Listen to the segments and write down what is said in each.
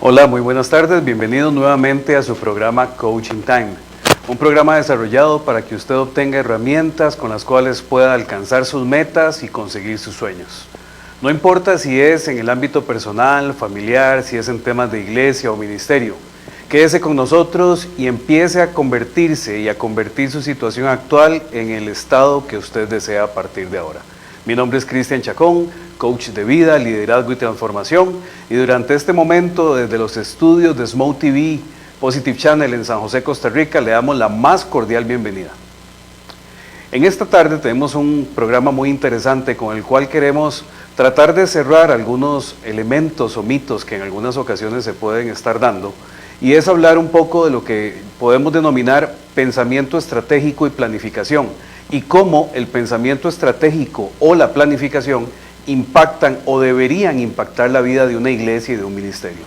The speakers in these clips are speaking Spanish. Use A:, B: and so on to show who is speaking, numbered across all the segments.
A: Hola, muy buenas tardes, bienvenidos nuevamente a su programa Coaching Time, un programa desarrollado para que usted obtenga herramientas con las cuales pueda alcanzar sus metas y conseguir sus sueños. No importa si es en el ámbito personal, familiar, si es en temas de iglesia o ministerio, quédese con nosotros y empiece a convertirse y a convertir su situación actual en el estado que usted desea a partir de ahora. Mi nombre es Cristian Chacón, coach de vida, liderazgo y transformación, y durante este momento desde los estudios de Smoke TV Positive Channel en San José, Costa Rica, le damos la más cordial bienvenida. En esta tarde tenemos un programa muy interesante con el cual queremos tratar de cerrar algunos elementos o mitos que en algunas ocasiones se pueden estar dando, y es hablar un poco de lo que podemos denominar pensamiento estratégico y planificación, y cómo el pensamiento estratégico o la planificación impactan o deberían impactar la vida de una iglesia y de un ministerio.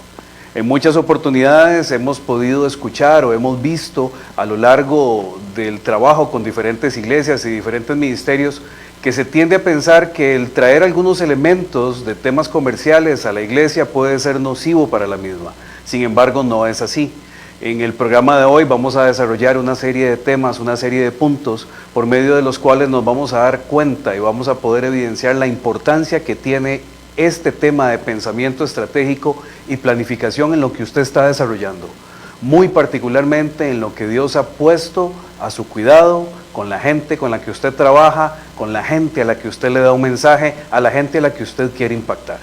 A: En muchas oportunidades hemos podido escuchar o hemos visto a lo largo del trabajo con diferentes iglesias y diferentes ministerios que se tiende a pensar que el traer algunos elementos de temas comerciales a la iglesia puede ser nocivo para la misma. Sin embargo, no es así. En el programa de hoy vamos a desarrollar una serie de temas, una serie de puntos por medio de los cuales nos vamos a dar cuenta y vamos a poder evidenciar la importancia que tiene este tema de pensamiento estratégico y planificación en lo que usted está desarrollando, muy particularmente en lo que Dios ha puesto a su cuidado, con la gente con la que usted trabaja, con la gente a la que usted le da un mensaje, a la gente a la que usted quiere impactar.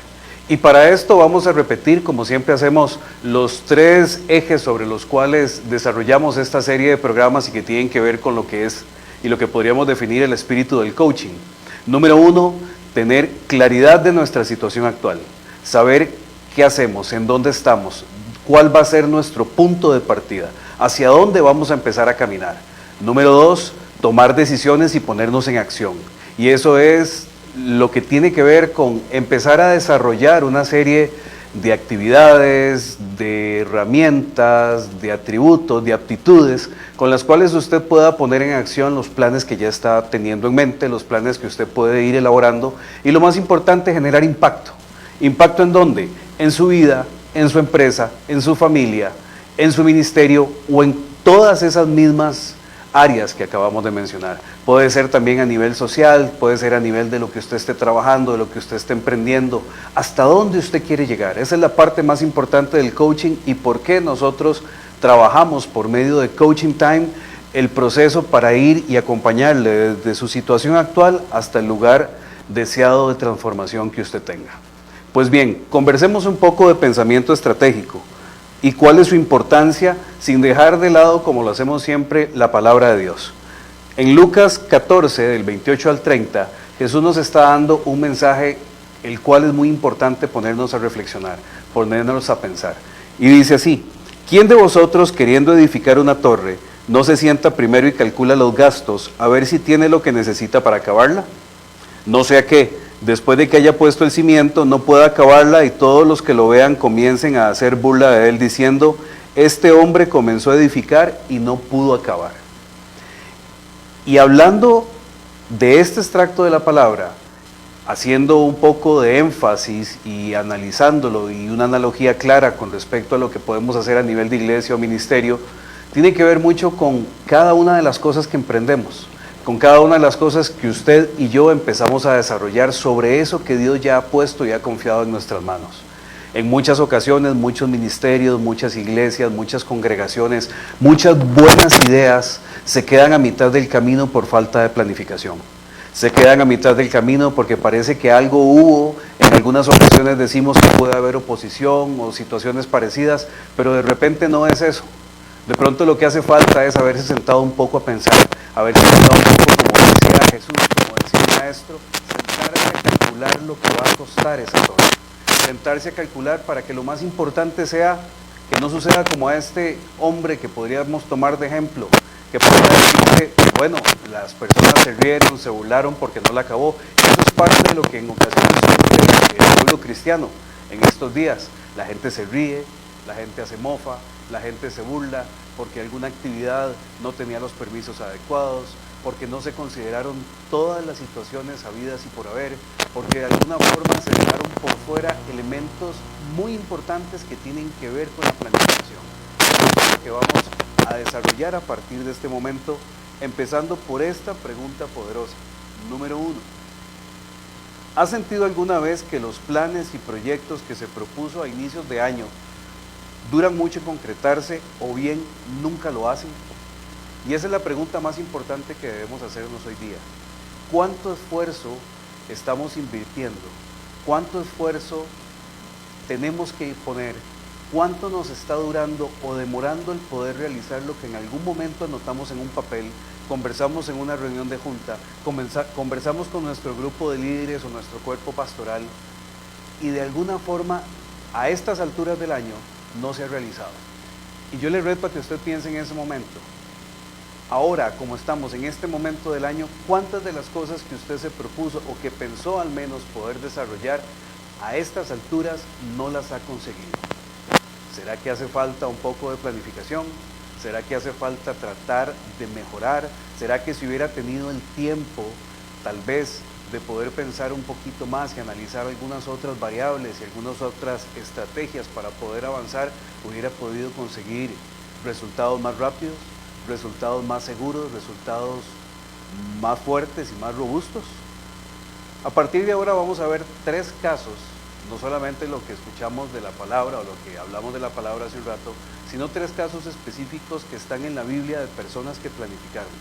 A: Y para esto vamos a repetir, como siempre hacemos, los tres ejes sobre los cuales desarrollamos esta serie de programas y que tienen que ver con lo que es y lo que podríamos definir el espíritu del coaching. Número uno, tener claridad de nuestra situación actual, saber qué hacemos, en dónde estamos, cuál va a ser nuestro punto de partida, hacia dónde vamos a empezar a caminar. Número dos, tomar decisiones y ponernos en acción. Y eso es lo que tiene que ver con empezar a desarrollar una serie de actividades, de herramientas, de atributos, de aptitudes con las cuales usted pueda poner en acción los planes que ya está teniendo en mente, los planes que usted puede ir elaborando, y lo más importante, generar impacto. ¿Impacto en dónde? En su vida, en su empresa, en su familia, en su ministerio o en todas esas mismas áreas que acabamos de mencionar. Puede ser también a nivel social, puede ser a nivel de lo que usted esté trabajando, de lo que usted esté emprendiendo, hasta dónde usted quiere llegar. Esa es la parte más importante del coaching y por qué nosotros trabajamos por medio de Coaching Time el proceso para ir y acompañarle desde su situación actual hasta el lugar deseado de transformación que usted tenga. Pues bien, conversemos un poco de pensamiento estratégico y cuál es su importancia, sin dejar de lado, como lo hacemos siempre, la palabra de Dios. En Lucas 14, del 28 al 30, Jesús nos está dando un mensaje el cual es muy importante ponernos a reflexionar, ponernos a pensar. Y dice así: ¿quién de vosotros, queriendo edificar una torre, no se sienta primero y calcula los gastos a ver si tiene lo que necesita para acabarla? No sea que, después de que haya puesto el cimiento, no pueda acabarla y todos los que lo vean comiencen a hacer burla de él diciendo: este hombre comenzó a edificar y no pudo acabar. Y hablando de este extracto de la palabra, haciendo un poco de énfasis y analizándolo y una analogía clara con respecto a lo que podemos hacer a nivel de iglesia o ministerio, tiene que ver mucho con cada una de las cosas que emprendemos, con cada una de las cosas que usted y yo empezamos a desarrollar sobre eso que Dios ya ha puesto y ha confiado en nuestras manos. En muchas ocasiones, muchos ministerios, muchas iglesias, muchas congregaciones, muchas buenas ideas se quedan a mitad del camino por falta de planificación. Se quedan a mitad del camino porque parece que algo hubo, en algunas ocasiones decimos que puede haber oposición o situaciones parecidas, pero de repente no es eso. De pronto lo que hace falta es haberse sentado un poco a pensar, haberse sentado un poco, como decía Jesús, como decía el maestro, sentarse a calcular lo que va a costar esa torre. Sentarse a calcular para que lo más importante sea que no suceda como a este hombre que podríamos tomar de ejemplo, que podría decir que, bueno, las personas se rieron, se burlaron porque no la acabó. Eso es parte de lo que en ocasiones sucede en el pueblo cristiano en estos días. La gente se ríe, la gente hace mofa, la gente se burla porque alguna actividad no tenía los permisos adecuados, porque no se consideraron todas las situaciones habidas y por haber, porque de alguna forma se dejaron por fuera elementos muy importantes que tienen que ver con la planificación. Eso es lo que vamos a desarrollar a partir de este momento, empezando por esta pregunta poderosa. Número 1. ¿Has sentido alguna vez que los planes y proyectos que se propuso a inicios de año duran mucho en concretarse o bien nunca lo hacen? Y esa es la pregunta más importante que debemos hacernos hoy día. ¿Cuánto esfuerzo estamos invirtiendo? ¿Cuánto esfuerzo tenemos que poner? ¿Cuánto nos está durando o demorando el poder realizar lo que en algún momento anotamos en un papel, conversamos en una reunión de junta, conversamos con nuestro grupo de líderes o nuestro cuerpo pastoral y de alguna forma a estas alturas del año no se ha realizado? Y yo le reto a que usted piense en ese momento. Ahora, como estamos en este momento del año, ¿cuántas de las cosas que usted se propuso o que pensó al menos poder desarrollar a estas alturas no las ha conseguido? ¿Será que hace falta un poco de planificación? ¿Será que hace falta tratar de mejorar? ¿Será que si hubiera tenido el tiempo, tal vez, de poder pensar un poquito más y analizar algunas otras variables y algunas otras estrategias para poder avanzar, hubiera podido conseguir resultados más rápidos, resultados más seguros, resultados más fuertes y más robustos? A partir de ahora vamos a ver 3 casos, no solamente lo que escuchamos de la palabra o lo que hablamos de la palabra hace un rato, sino 3 casos específicos que están en la Biblia de personas que planificaron,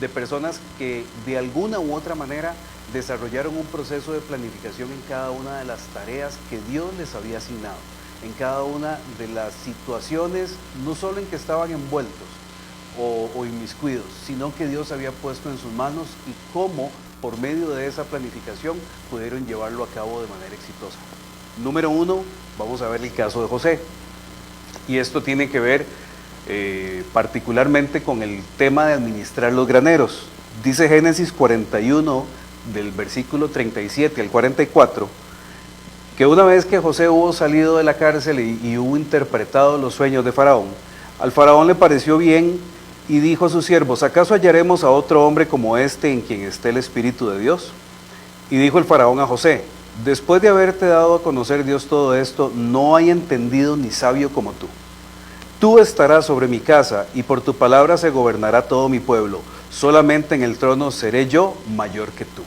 A: de personas que de alguna u otra manera desarrollaron un proceso de planificación en cada una de las tareas que Dios les había asignado, en cada una de las situaciones, no solo en que estaban envueltos o inmiscuidos, sino que Dios había puesto en sus manos y cómo por medio de esa planificación pudieron llevarlo a cabo de manera exitosa. Número 1, vamos a ver el caso de José. Y esto tiene que ver particularmente con el tema de administrar los graneros. Dice Génesis 41, del versículo 37 al 44, que una vez que José hubo salido de la cárcel y hubo interpretado los sueños de Faraón, al Faraón le pareció bien y dijo a sus siervos: ¿acaso hallaremos a otro hombre como este en quien esté el Espíritu de Dios? Y dijo el Faraón a José: después de haberte dado a conocer Dios todo esto, no hay entendido ni sabio como tú. Tú estarás sobre mi casa y por tu palabra se gobernará todo mi pueblo. Solamente en el trono seré yo mayor que tú.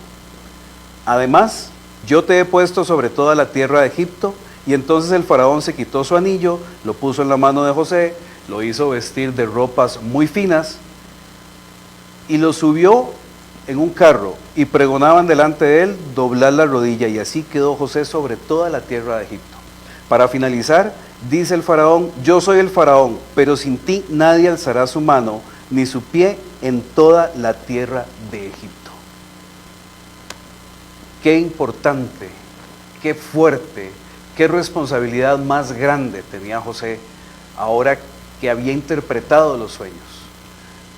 A: Además, yo te he puesto sobre toda la tierra de Egipto. Y entonces el Faraón se quitó su anillo, lo puso en la mano de José, lo hizo vestir de ropas muy finas y lo subió en un carro y pregonaban delante de él doblar la rodilla, y así quedó José sobre toda la tierra de Egipto. Para finalizar, dice el Faraón: yo soy el Faraón, pero sin ti nadie alzará su mano ni su pie en toda la tierra de Egipto. Qué importante, qué fuerte, qué responsabilidad más grande tenía José ahora que había interpretado los sueños.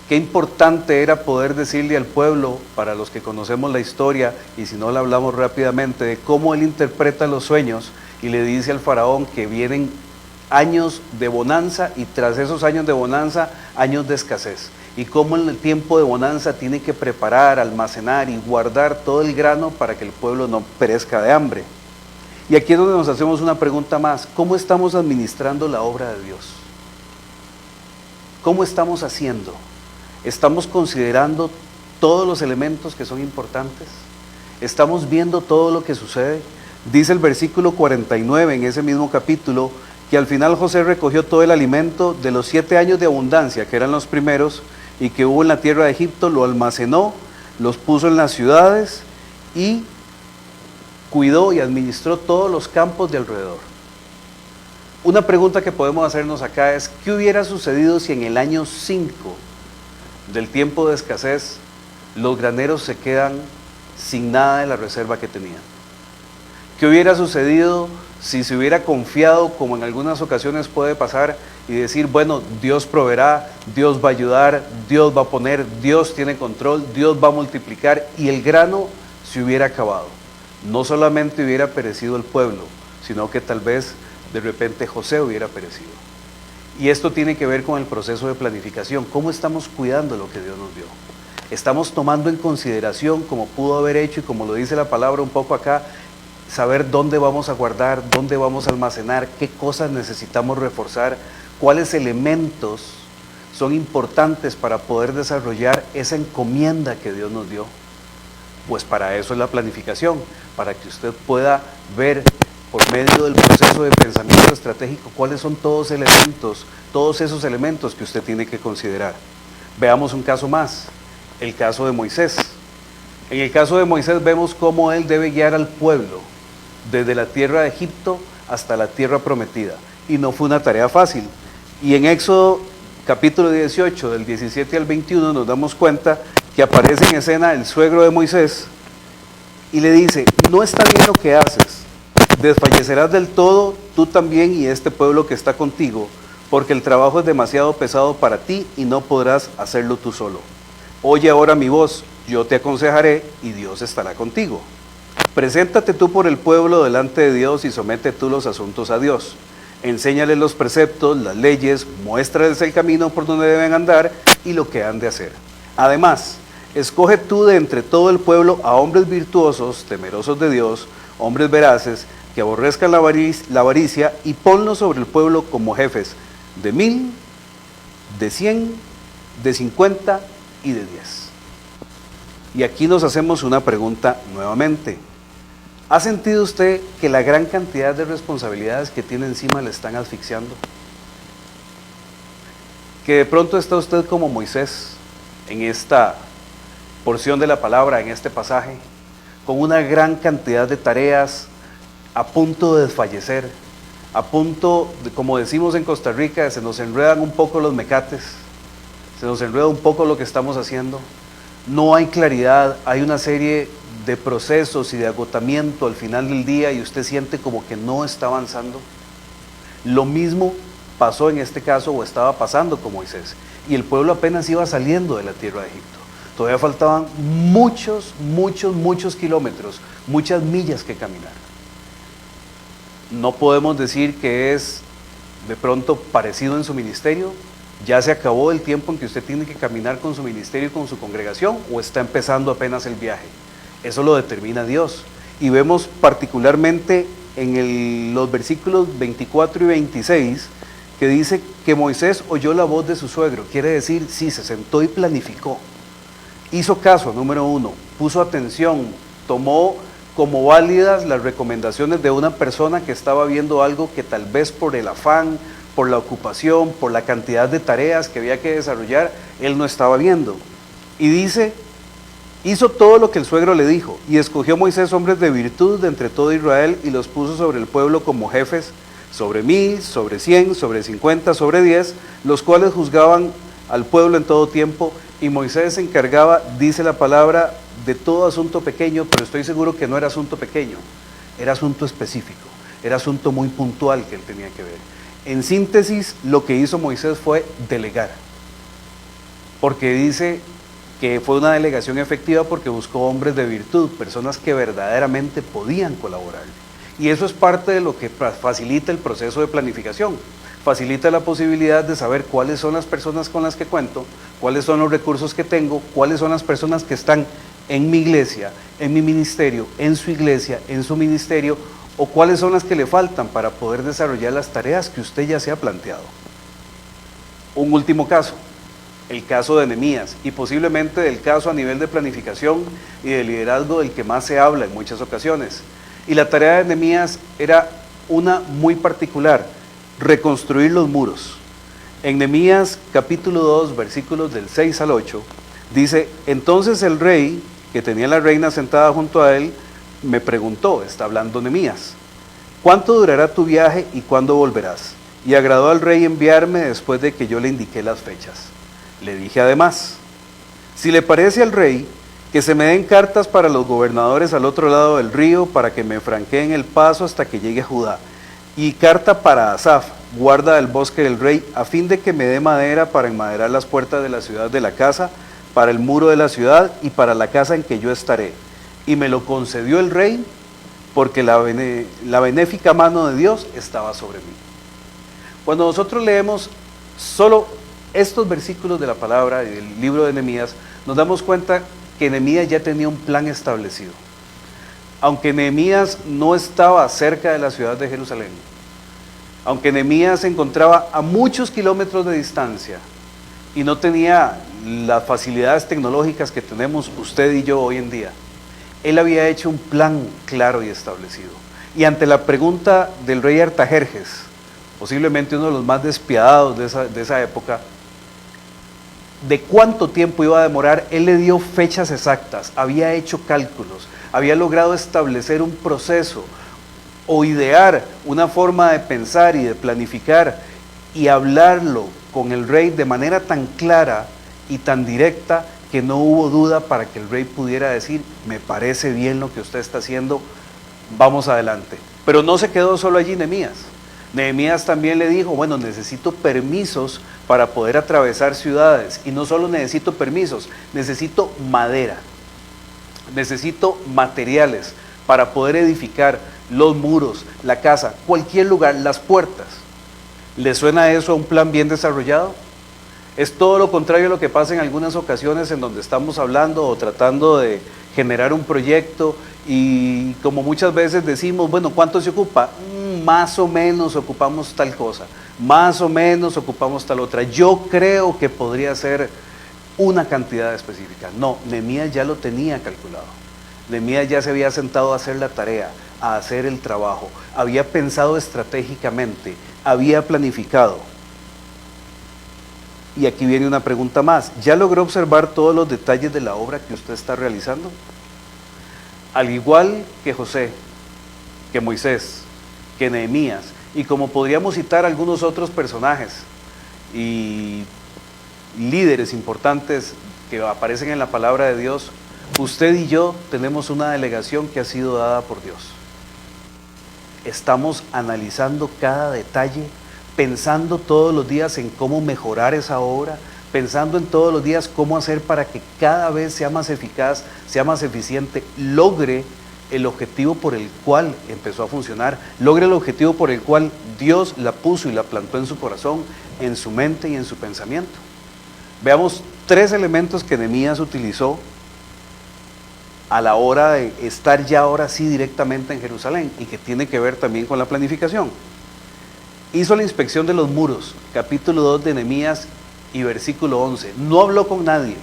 A: Qué importante era poder decirle al pueblo, para los que conocemos la historia, y si no la hablamos rápidamente, de cómo él interpreta los sueños y le dice al Faraón que vienen años de bonanza y tras esos años de bonanza, años de escasez. Y cómo en el tiempo de bonanza tiene que preparar, almacenar y guardar todo el grano para que el pueblo no perezca de hambre. Y aquí es donde nos hacemos una pregunta más: ¿cómo estamos administrando la obra de Dios? ¿Cómo estamos haciendo? ¿Estamos considerando todos los elementos que son importantes? ¿Estamos viendo todo lo que sucede? Dice el versículo 49 en ese mismo capítulo que al final José recogió todo el alimento de los 7 años de abundancia, que eran los primeros, y que hubo en la tierra de Egipto, lo almacenó, los puso en las ciudades y cuidó y administró todos los campos de alrededor. Una pregunta que podemos hacernos acá es: ¿qué hubiera sucedido si en el año 5 del tiempo de escasez los graneros se quedan sin nada de la reserva que tenían? ¿Qué hubiera sucedido si se hubiera confiado, como en algunas ocasiones puede pasar, y decir: bueno, Dios proveerá, Dios va a ayudar, Dios va a poner, Dios tiene control, Dios va a multiplicar, y el grano se hubiera acabado? No solamente hubiera perecido el pueblo, sino que tal vez de repente José hubiera perecido. Y esto tiene que ver con el proceso de planificación. ¿Cómo estamos cuidando lo que Dios nos dio? Estamos tomando en consideración, como pudo haber hecho y como lo dice la palabra un poco acá, saber dónde vamos a guardar, dónde vamos a almacenar, qué cosas necesitamos reforzar, cuáles elementos son importantes para poder desarrollar esa encomienda que Dios nos dio. Pues para eso es la planificación, para que usted pueda ver por medio del proceso de pensamiento estratégico cuáles son todos esos elementos que usted tiene que considerar. Veamos un caso más, el caso de Moisés. En el caso de Moisés vemos cómo él debe guiar al pueblo desde la tierra de Egipto hasta la tierra prometida. Y no fue una tarea fácil. Y en Éxodo capítulo 18, del 17 al 21, nos damos cuenta que aparece en escena el suegro de Moisés y le dice: no está bien lo que haces, desfallecerás del todo tú también y este pueblo que está contigo, porque el trabajo es demasiado pesado para ti y no podrás hacerlo tú solo. Oye ahora mi voz, yo te aconsejaré y Dios estará contigo. Preséntate tú por el pueblo delante de Dios y somete tú los asuntos a Dios. Enséñales los preceptos, las leyes, muéstrales el camino por donde deben andar y lo que han de hacer. Además, escoge tú de entre todo el pueblo a hombres virtuosos, temerosos de Dios, hombres veraces, que aborrezcan la avaricia, y ponlos sobre el pueblo como jefes de 1000, de 100, de 50 y de 10. Y aquí nos hacemos una pregunta nuevamente. ¿Ha sentido usted que la gran cantidad de responsabilidades que tiene encima le están asfixiando? Que de pronto está usted como Moisés en esta porción de la palabra, en este pasaje, con una gran cantidad de tareas, a punto de desfallecer, a punto, como decimos en Costa Rica, se nos enredan un poco los mecates, se nos enreda un poco lo que estamos haciendo, no hay claridad, hay una serie de procesos y de agotamiento al final del día y usted siente como que no está avanzando. Lo mismo pasó en este caso, o estaba pasando con Moisés, y el pueblo apenas iba saliendo de la tierra de Egipto. Todavía faltaban muchos kilómetros, muchas millas que caminar. No podemos decir que es de pronto parecido en su ministerio. ¿Ya se acabó el tiempo en que usted tiene que caminar con su ministerio y con su congregación, o está empezando apenas el viaje? Eso lo determina Dios. Y vemos particularmente en los versículos 24 y 26 que dice que Moisés oyó la voz de su suegro. Quiere decir, sí, se sentó y planificó. Hizo caso, número uno, puso atención, tomó como válidas las recomendaciones de una persona que estaba viendo algo que tal vez por el afán, por la ocupación, por la cantidad de tareas que había que desarrollar, él no estaba viendo. Y dice: hizo todo lo que el suegro le dijo, y escogió Moisés hombres de virtud de entre todo Israel, y los puso sobre el pueblo como jefes, sobre 1000, sobre 100, sobre 50, sobre 10, los cuales juzgaban al pueblo en todo tiempo, y Moisés se encargaba, dice la palabra, de todo asunto pequeño, pero estoy seguro que no era asunto pequeño, era asunto específico, era asunto muy puntual que él tenía que ver. En síntesis, lo que hizo Moisés fue delegar, porque dice que fue una delegación efectiva porque buscó hombres de virtud, personas que verdaderamente podían colaborar. Y eso es parte de lo que facilita el proceso de planificación, facilita la posibilidad de saber cuáles son las personas con las que cuento, cuáles son los recursos que tengo, cuáles son las personas que están en mi iglesia, en mi ministerio, en su iglesia, en su ministerio, o cuáles son las que le faltan para poder desarrollar las tareas que usted ya se ha planteado. Un último caso, el caso de Nehemías, y posiblemente del caso a nivel de planificación y de liderazgo del que más se habla en muchas ocasiones. Y la tarea de Nehemías era una muy particular: reconstruir los muros. En Nehemías capítulo 2, versículos del 6 al 8, dice: entonces el rey, que tenía a la reina sentada junto a él, me preguntó, está hablando Nehemías, ¿cuánto durará tu viaje y cuándo volverás? Y agradó al rey enviarme después de que yo le indiqué las fechas. Le dije además: si le parece al rey, que se me den cartas para los gobernadores al otro lado del río, para que me franqueen el paso hasta que llegue a Judá, y carta para Asaf, guarda del bosque del rey, a fin de que me dé madera para enmaderar las puertas de la ciudad de la casa, para el muro de la ciudad y para la casa en que yo estaré. Y me lo concedió el rey, porque la benéfica mano de Dios estaba sobre mí. Cuando nosotros leemos solo estos versículos de la palabra y del libro de Nehemías, nos damos cuenta que Nehemías ya tenía un plan establecido. Aunque Nehemías no estaba cerca de la ciudad de Jerusalén, aunque Nehemías se encontraba a muchos kilómetros de distancia y no tenía las facilidades tecnológicas que tenemos usted y yo hoy en día, él había hecho un plan claro y establecido. Y ante la pregunta del rey Artajerjes, posiblemente uno de los más despiadados de esa época, de cuánto tiempo iba a demorar, él le dio fechas exactas, había hecho cálculos, había logrado establecer un proceso o idear una forma de pensar y de planificar y hablarlo con el rey de manera tan clara y tan directa que no hubo duda para que el rey pudiera decir, me parece bien lo que usted está haciendo, vamos adelante. Pero no se quedó solo allí Nehemías. Nehemías también le dijo, bueno, necesito permisos para poder atravesar ciudades. Y no solo necesito permisos, necesito madera, necesito materiales para poder edificar los muros, la casa, cualquier lugar, las puertas. ¿Le suena eso a un plan bien desarrollado? Es todo lo contrario a lo que pasa en algunas ocasiones en donde estamos hablando o tratando de generar un proyecto y como muchas veces decimos, bueno, ¿cuánto se ocupa? Más o menos ocupamos tal cosa, más o menos ocupamos tal otra. Yo creo que podría ser una cantidad específica. No, Nehemías ya lo tenía calculado. Nehemías ya se había sentado a hacer la tarea, a hacer el trabajo, había pensado estratégicamente, había planificado. Y aquí viene una pregunta más. ¿Ya logró observar todos los detalles de la obra que usted está realizando? Al igual que José, que Moisés, que Nehemías, y como podríamos citar algunos otros personajes y líderes importantes que aparecen en la palabra de Dios, usted y yo tenemos una delegación que ha sido dada por Dios. Estamos analizando cada detalle, pensando todos los días en cómo mejorar esa obra, pensando en todos los días cómo hacer para que cada vez sea más eficaz, sea más eficiente, logre el objetivo por el cual empezó a funcionar, logre el objetivo por el cual Dios la puso y la plantó en su corazón, en su mente y en su pensamiento. Veamos 3 elementos que Nehemías utilizó a la hora de estar ya ahora sí directamente en Jerusalén y que tiene que ver también con la planificación. Hizo la inspección de los muros, capítulo 2 de Nehemías y versículo 11. No habló con nadie,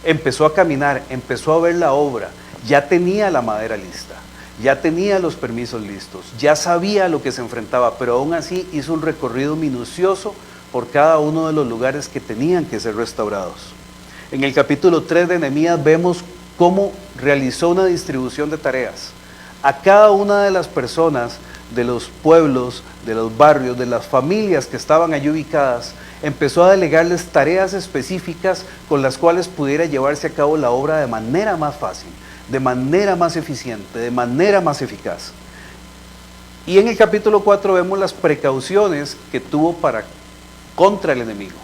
A: empezó a caminar, empezó a ver la obra, ya tenía la madera lista, ya tenía los permisos listos, ya sabía a lo que se enfrentaba, pero aún así hizo un recorrido minucioso por cada uno de los lugares que tenían que ser restaurados. En el capítulo 3 de Nehemías vemos cómo realizó una distribución de tareas a cada una de las personas de los pueblos, de los barrios, de las familias que estaban allí ubicadas. Empezó a delegarles tareas específicas con las cuales pudiera llevarse a cabo la obra de manera más fácil, de manera más eficiente, de manera más eficaz. Y en el capítulo 4 vemos las precauciones que tuvo contra el enemigo.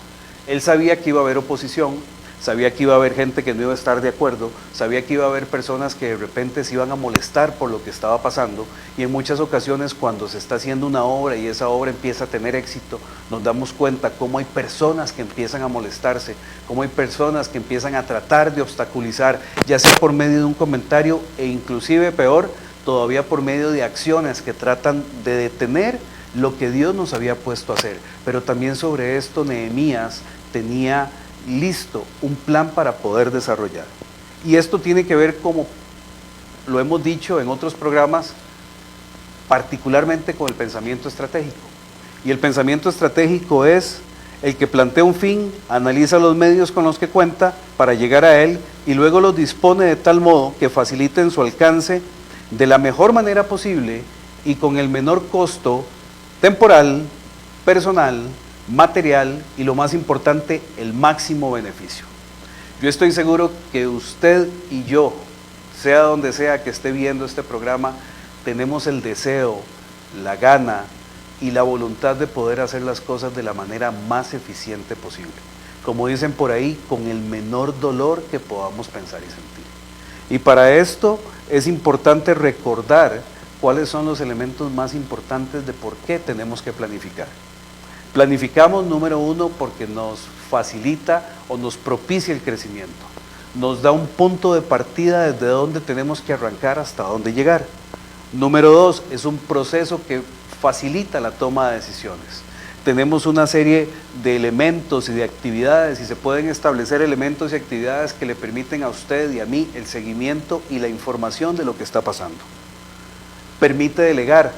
A: Él sabía que iba a haber oposición, sabía que iba a haber gente que no iba a estar de acuerdo, sabía que iba a haber personas que de repente se iban a molestar por lo que estaba pasando, y en muchas ocasiones cuando se está haciendo una obra y esa obra empieza a tener éxito, nos damos cuenta cómo hay personas que empiezan a molestarse, cómo hay personas que empiezan a tratar de obstaculizar, ya sea por medio de un comentario e inclusive peor, todavía por medio de acciones que tratan de detener lo que Dios nos había puesto a hacer. Pero también sobre esto Nehemías tenía listo un plan para poder desarrollar. Y esto tiene que ver, como lo hemos dicho en otros programas, particularmente con el pensamiento estratégico. Y el pensamiento estratégico es el que plantea un fin, analiza los medios con los que cuenta para llegar a él y luego los dispone de tal modo que faciliten su alcance de la mejor manera posible y con el menor costo temporal, personal, material y, lo más importante, el máximo beneficio. Yo estoy seguro que usted y yo, sea donde sea que esté viendo este programa, tenemos el deseo, la gana y la voluntad de poder hacer las cosas de la manera más eficiente posible. Como dicen por ahí, con el menor dolor que podamos pensar y sentir. Y para esto es importante recordar cuáles son los elementos más importantes de por qué tenemos que planificar. Planificamos, número 1, porque nos facilita o nos propicia el crecimiento. nos da un punto de partida desde donde tenemos que arrancar hasta dónde llegar. Número 2, es un proceso que facilita la toma de decisiones. Tenemos una serie de elementos y de actividades y se pueden establecer elementos y actividades que le permiten a usted y a mí el seguimiento y la información de lo que está pasando. Permite delegar.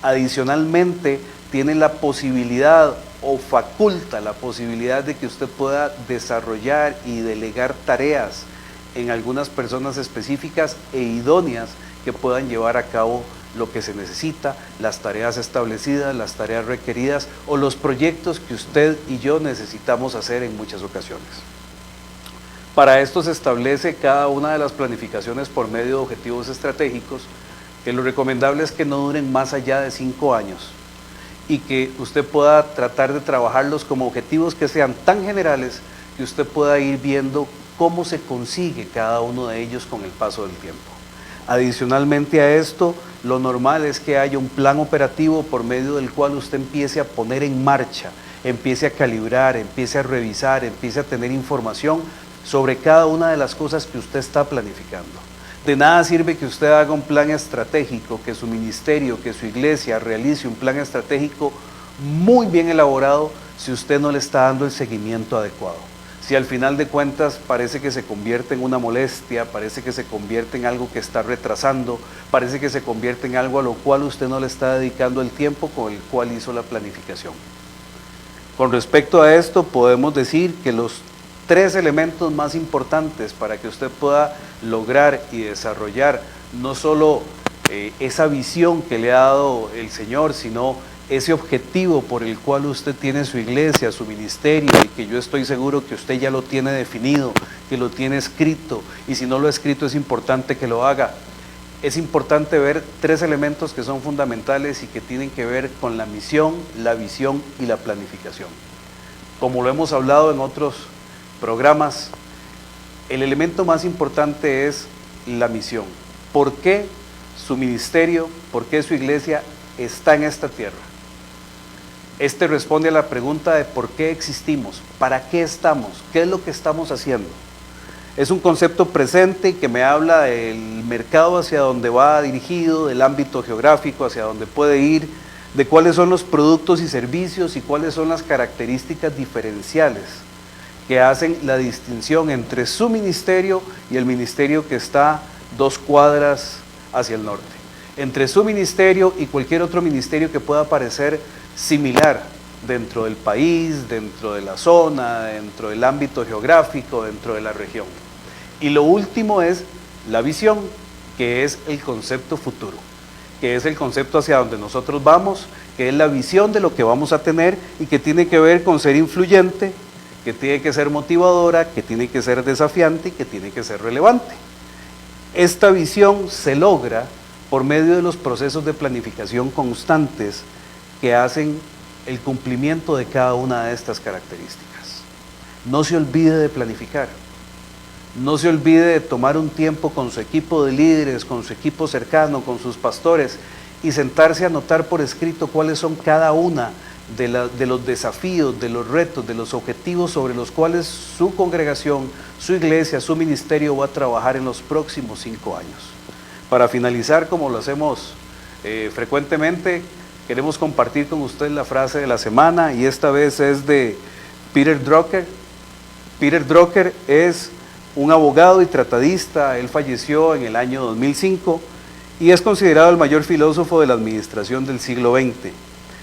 A: Adicionalmente, tiene la posibilidad o faculta la posibilidad de que usted pueda desarrollar y delegar tareas en algunas personas específicas e idóneas que puedan llevar a cabo lo que se necesita, las tareas establecidas, las tareas requeridas o los proyectos que usted y yo necesitamos hacer en muchas ocasiones. Para esto se establece cada una de las planificaciones por medio de objetivos estratégicos, que lo recomendable es que no duren más allá de 5 años y que usted pueda tratar de trabajarlos como objetivos que sean tan generales que usted pueda ir viendo cómo se consigue cada uno de ellos con el paso del tiempo. Adicionalmente a esto, lo normal es que haya un plan operativo por medio del cual usted empiece a poner en marcha, empiece a calibrar, empiece a revisar, empiece a tener información sobre cada una de las cosas que usted está planificando. De nada sirve que usted haga un plan estratégico, que su ministerio, que su iglesia realice un plan estratégico muy bien elaborado si usted no le está dando el seguimiento adecuado. Si al final de cuentas parece que se convierte en una molestia, parece que se convierte en algo que está retrasando, parece que se convierte en algo a lo cual usted no le está dedicando el tiempo con el cual hizo la planificación. Con respecto a esto, podemos decir que los 3 elementos más importantes para que usted pueda lograr y desarrollar no solo esa visión que le ha dado el Señor, sino ese objetivo por el cual usted tiene su iglesia, su ministerio, y que yo estoy seguro que usted ya lo tiene definido, que lo tiene escrito, y si no lo ha escrito es importante que lo haga. Es importante ver 3 elementos que son fundamentales y que tienen que ver con la misión, la visión y la planificación. Como lo hemos hablado en otros programas, el elemento más importante es la misión. ¿Por qué su ministerio, por qué su iglesia está en esta tierra? Este responde a la pregunta de por qué existimos, para qué estamos, qué es lo que estamos haciendo. Es un concepto presente que me habla del mercado hacia donde va dirigido, del ámbito geográfico hacia donde puede ir, de cuáles son los productos y servicios y cuáles son las características diferenciales que hacen la distinción entre su ministerio y el ministerio que está 2 cuadras hacia el norte. Entre su ministerio y cualquier otro ministerio que pueda parecer similar dentro del país, dentro de la zona, dentro del ámbito geográfico, dentro de la región. Y lo último es la visión, que es el concepto futuro, que es el concepto hacia donde nosotros vamos, que es la visión de lo que vamos a tener y que tiene que ver con ser influyente, que tiene que ser motivadora, que tiene que ser desafiante y que tiene que ser relevante. Esta visión se logra por medio de los procesos de planificación constantes que hacen el cumplimiento de cada una de estas características. No se olvide de planificar, no se olvide de tomar un tiempo con su equipo de líderes, con su equipo cercano, con sus pastores y sentarse a anotar por escrito cuáles son cada una de los desafíos, de los retos, de los objetivos sobre los cuales su congregación, su iglesia, su ministerio va a trabajar en los próximos 5 años. Para finalizar, como lo hacemos frecuentemente, queremos compartir con usted la frase de la semana y esta vez es de Peter Drucker. Peter Drucker es un abogado y tratadista, él falleció en el año 2005 y es considerado el mayor filósofo de la administración del siglo XX.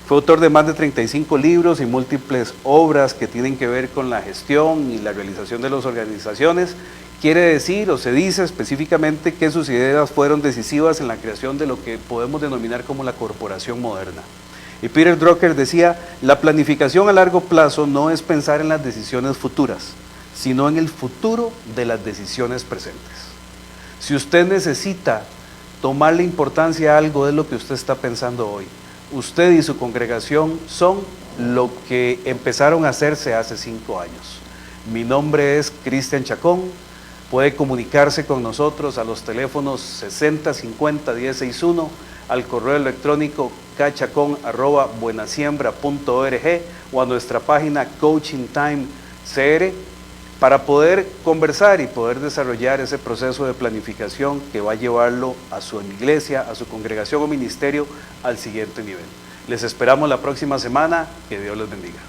A: Fue autor de más de 35 libros y múltiples obras que tienen que ver con la gestión y la realización de las organizaciones. Quiere decir o se dice específicamente que sus ideas fueron decisivas en la creación de lo que podemos denominar como la corporación moderna. Y Peter Drucker decía, la planificación a largo plazo no es pensar en las decisiones futuras, sino en el futuro de las decisiones presentes. Si usted necesita tomarle importancia a algo de lo que usted está pensando hoy, usted y su congregación son lo que empezaron a hacerse hace 5 años. Mi nombre es Cristian Chacón. Puede comunicarse con nosotros a los teléfonos 6050-1061, al correo electrónico kchacon@buenasiembra.org o a nuestra página Coaching Time CR. para poder conversar y poder desarrollar ese proceso de planificación que va a llevarlo a su iglesia, a su congregación o ministerio al siguiente nivel. Les esperamos la próxima semana. Que Dios les bendiga.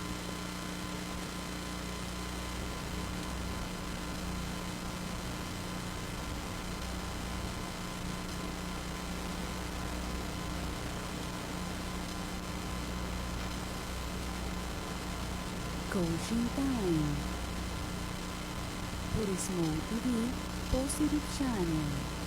B: Coaching Time por Small TV Positive Channel.